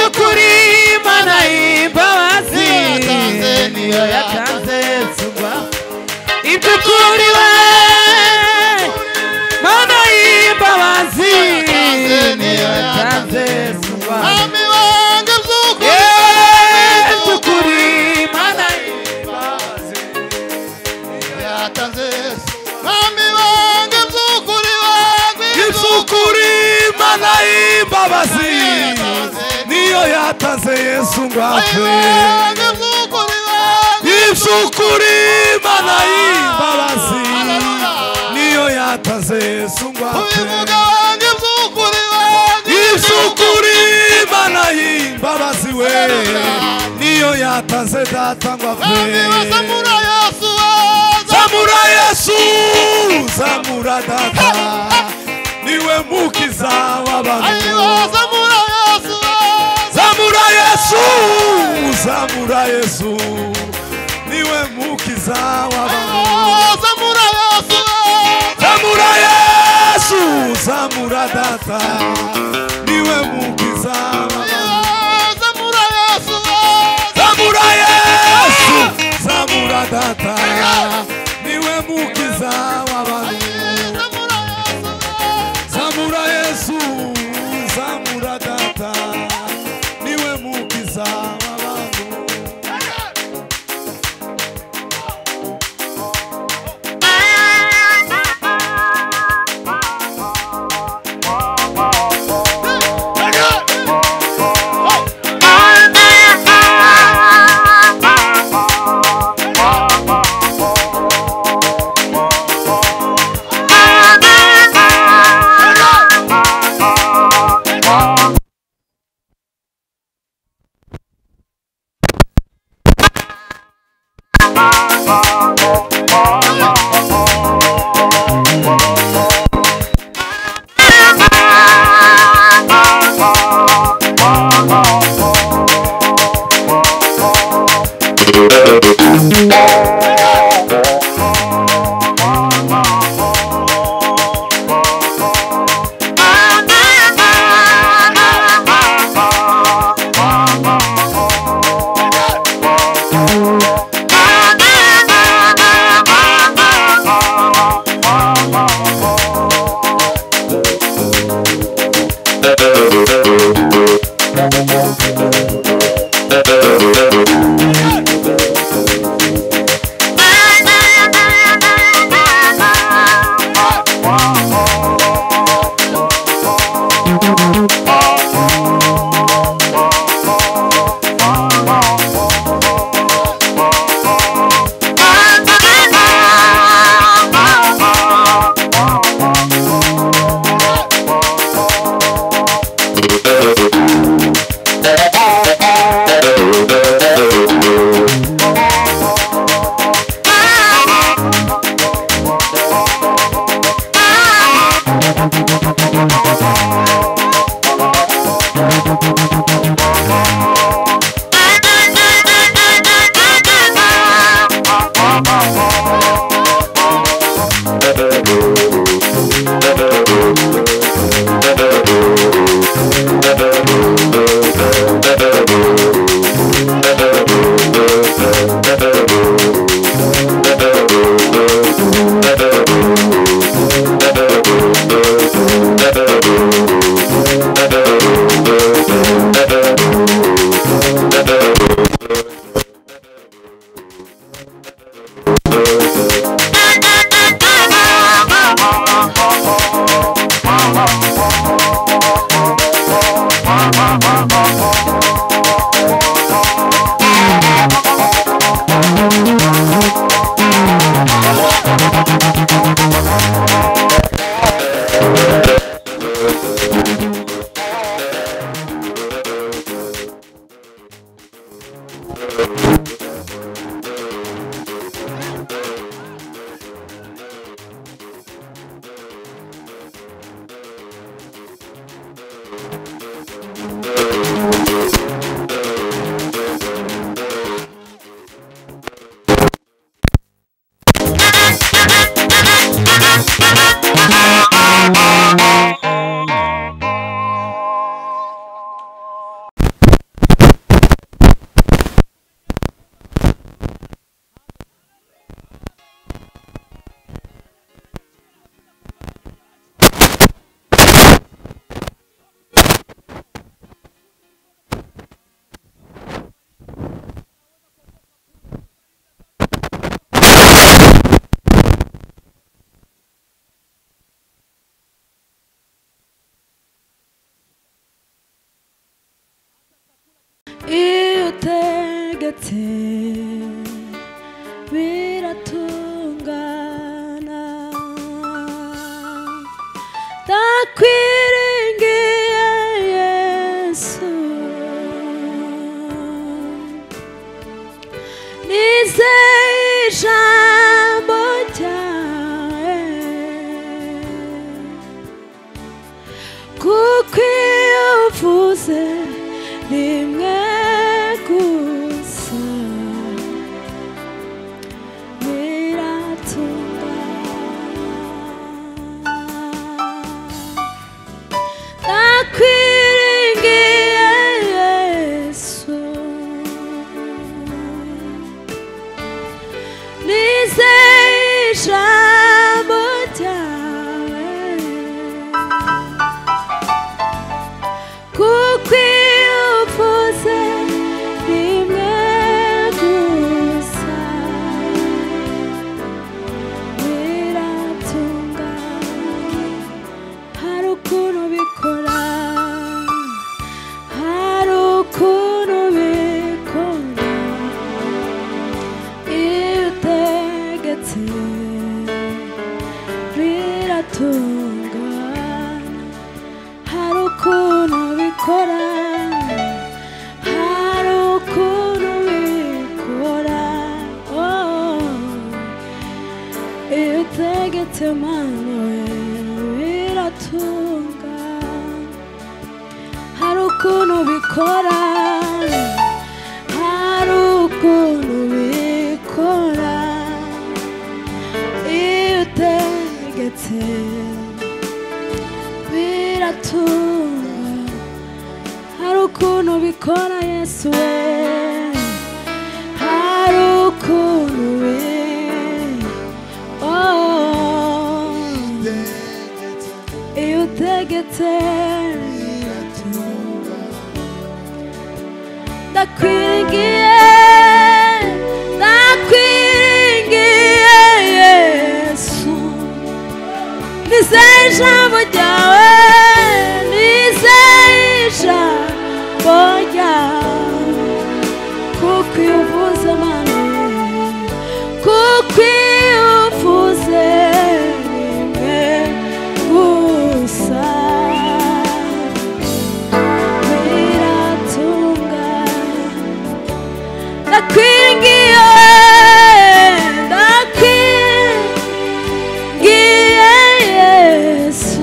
iby'ukuri Imana y'imbabazi niyo yatanze Yesu iby'ukuri we Mana y'imbabazi niyo yatanze Yesu Mwami wanjye iby'ukuri Mana y'imbabazi niyo yatanze Yesu Mwami wanjye iby'ukuri Mana y'imbabazi niyo yatanze Yesu ngapfe iby'ukuri Mana y'imbabazi niyo yatanze Yesu ngapfe iby'ukuri Mana y'imbabazi we niyo yatanze data ngapfe zamura Yesu zamura data niwe mukiza w'abantu zamura Yesu zamura Yesu niwe mukiza w'abantu zamura Yesu zamura data niwe mukiza w'abantu zamura Yesu zamura data niwe mukiza w'abantu zamura Yesu zamura data niwe mukiza w'abantu utegetse biratungana ndakwiringiye Yesu nizeye ijambo ryawe kuko iyo uvuze rimwe gusa ndakwiringiye Yesu nizeye ijambo ryawe kuko iyo uvuze rimwe gusa biratungana hari ukuntu bikora hari ukuntu bikora iyo utegetse biratungana hari ukuntu bikora hari ukuntu bikora iyo utegetse Mana biratungana hari ukuntu bikora hari ukuntu bikora iyo utegetse biratungana hari ukuntu bikora Yesu we hari ukuntu iyo utegetse ndakwiringiye Yesu nizeye ijambo ryawe nizeye ijambo ryawe kuko iyo uvuze Mana kuko iyo uvuze rimwe gusa biratungana ndakwiringiye Yesu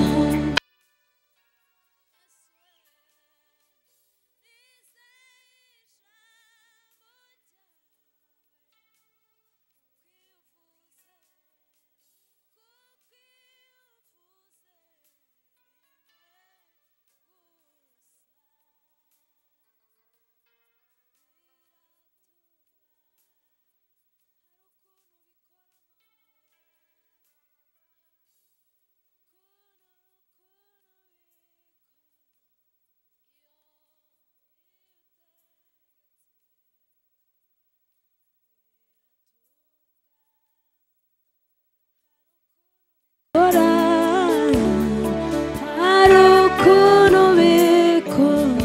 hari ukuntu bikora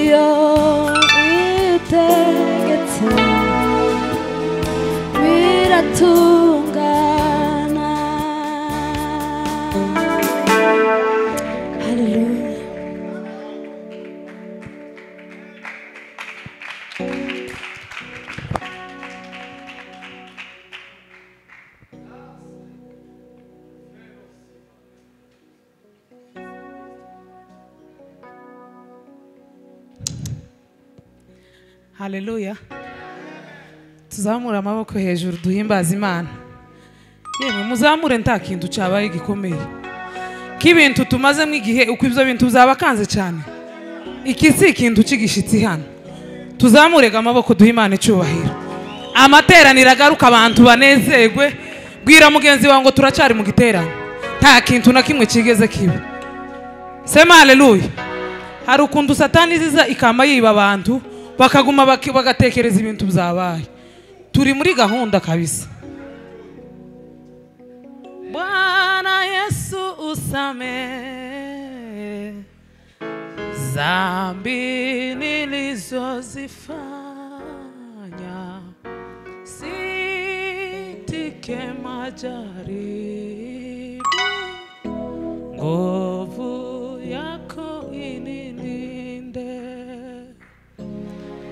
iyo utegetse biratungana haleluya Haleluya. Tuzamura amaboko hejuru duhimbaza Imana. Yemwe muzamure nta kintu cyabaye gikomeye. K'ibintu tumazemo igihe uko ibyo bintu byabakanze cyane. Iki si ikintu kigishitsi hano. Tuzamurega amaboko duhimane cyubahiro. Amateraniro agaruka abantu banezerwe. Bwira mugenzi wawe ngo turacyari mu giterane. Nta kintu na kimwe kigeze kiba. Sema haleluya. Hari ukuntu Satani ziza ikama yiba abantu bakaguma bagatekereza ibintu byabaye. Turi muri gahunda kabisa. Bwana Yesu usamehe dhambi nilizozifanya nisitike majaribu, nguvu yako inilinde,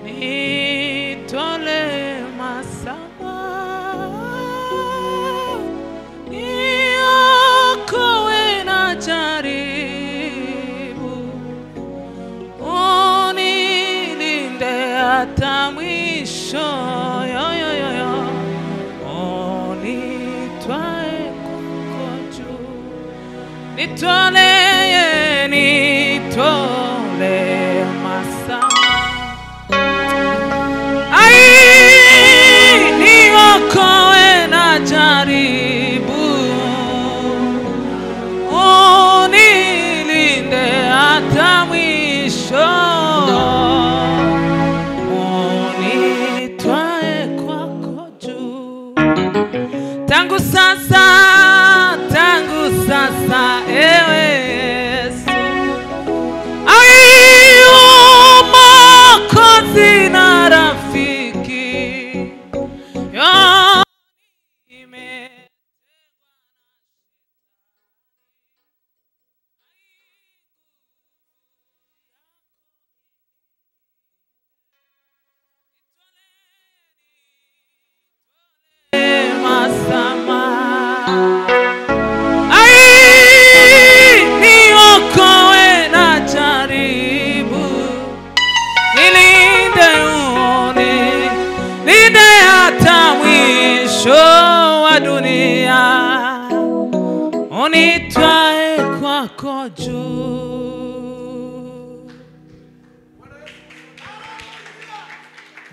nitole masama, niokoe na jaribu, unilinde hata mwisho. Nitole masama, ai niokoe na jaribu, unilinde hata mwisho, unitwae kwako juu. Tangu sasa ewe Yesu, Mwokozi na rafiki, dunia, unitwae kwako juu.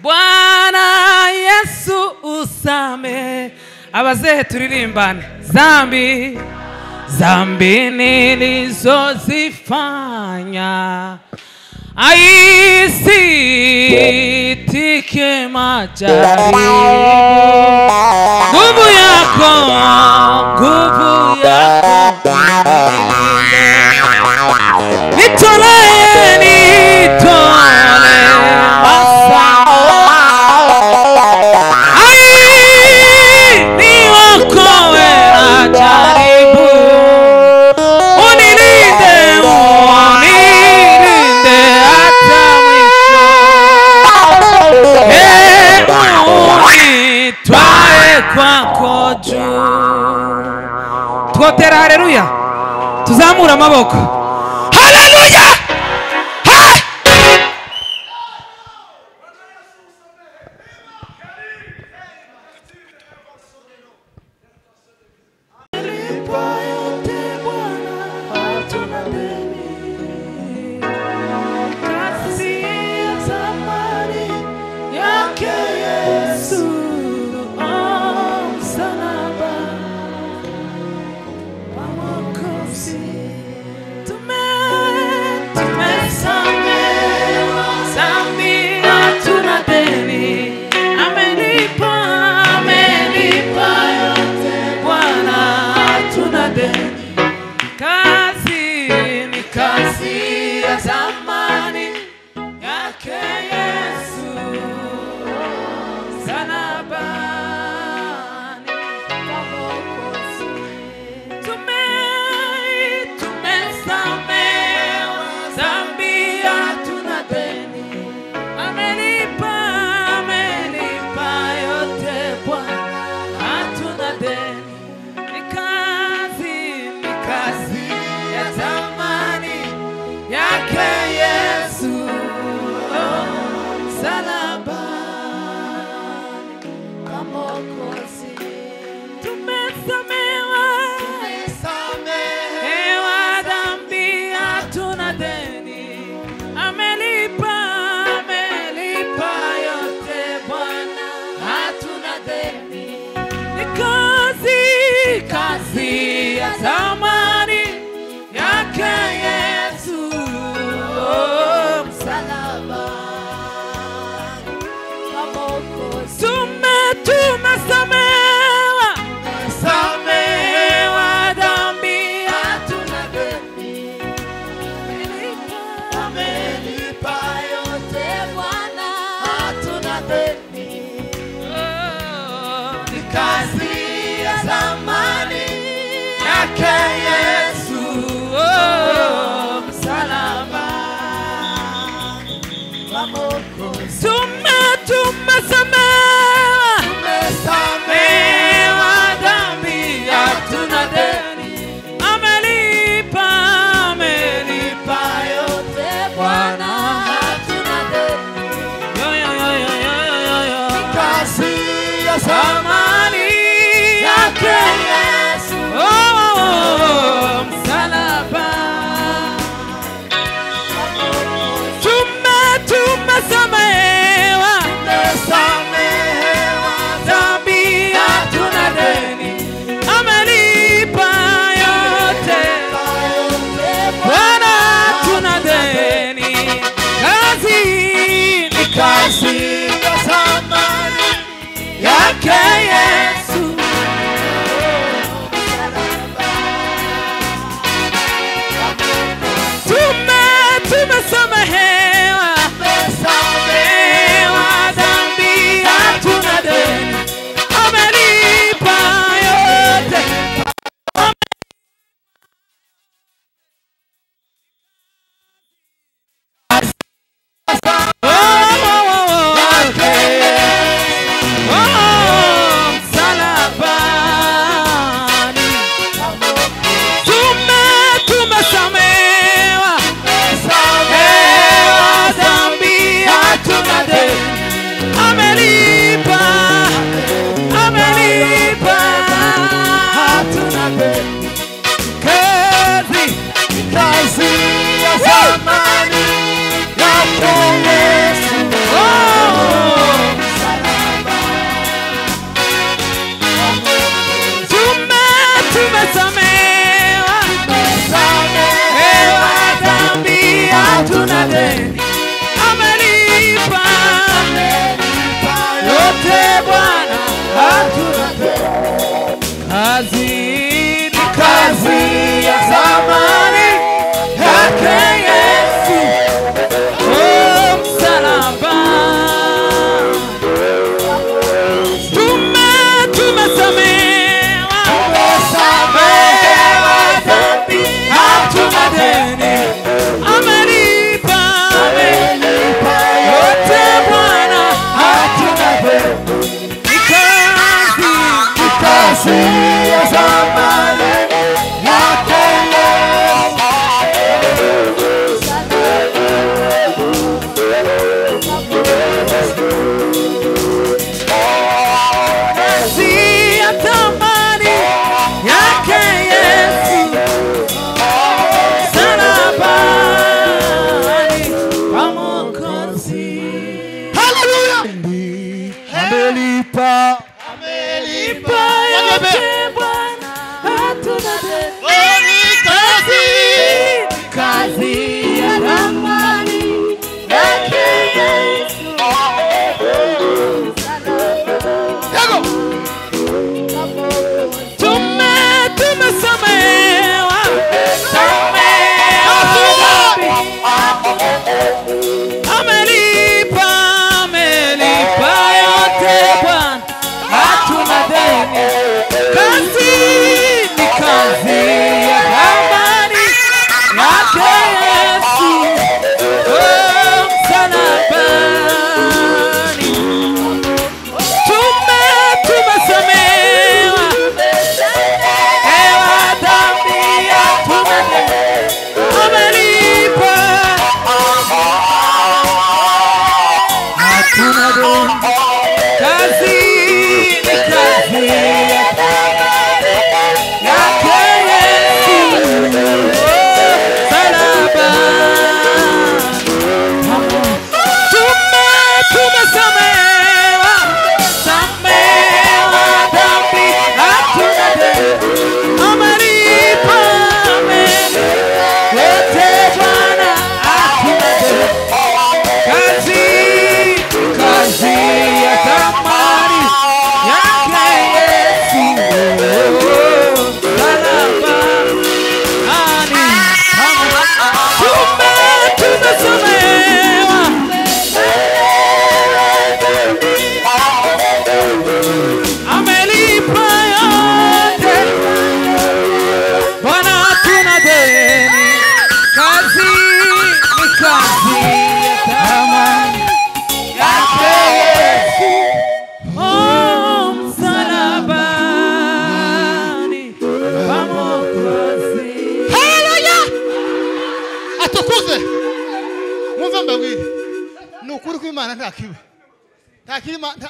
Bwana Yesu usame, abazehe turirimbane. Zambi nilizozifanya, aisitike majaribu, nguvu yako nitole masama, ai niokoe na jaribu, unilinde hata mwisho, unitwae kwako juu. Twotera haleluya, tuzamura amaboko. Haleluya! Amelipa tumesamehewa dhambi, hatuna deni. Amelipa yote Bwana, hatuna deni. Yo yo yo yo yo yo yo. Kazi ya thamani yake Yesu. Oh, oh, oh, msalaba. Tumesamehewa dhambi, hatuna deni. Amelipa yote Bwana, hatuna deni. Kazi ni kazi ya thamani yake Yesu. Tumesamehewa dhambi, hatuna deni. Amelipa yote. Kazi ya zamani yake Yesu. Oh, msalaba. Tumesamehewa dhambi, hatuna deni. Amelipa yote Bwana, hatuna deni. Ni kazi ya zamani yake mbabwire ni ukuri kw'Imana nta kiba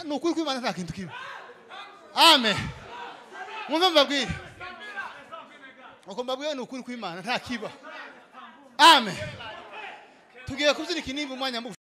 ni ukuri kw'Imana nta kintu kiba amen mwumve mbabwire uko mbabwire ni ukuri kw'Imana nta kiba amen tugiye kubyina ikinimba umwanya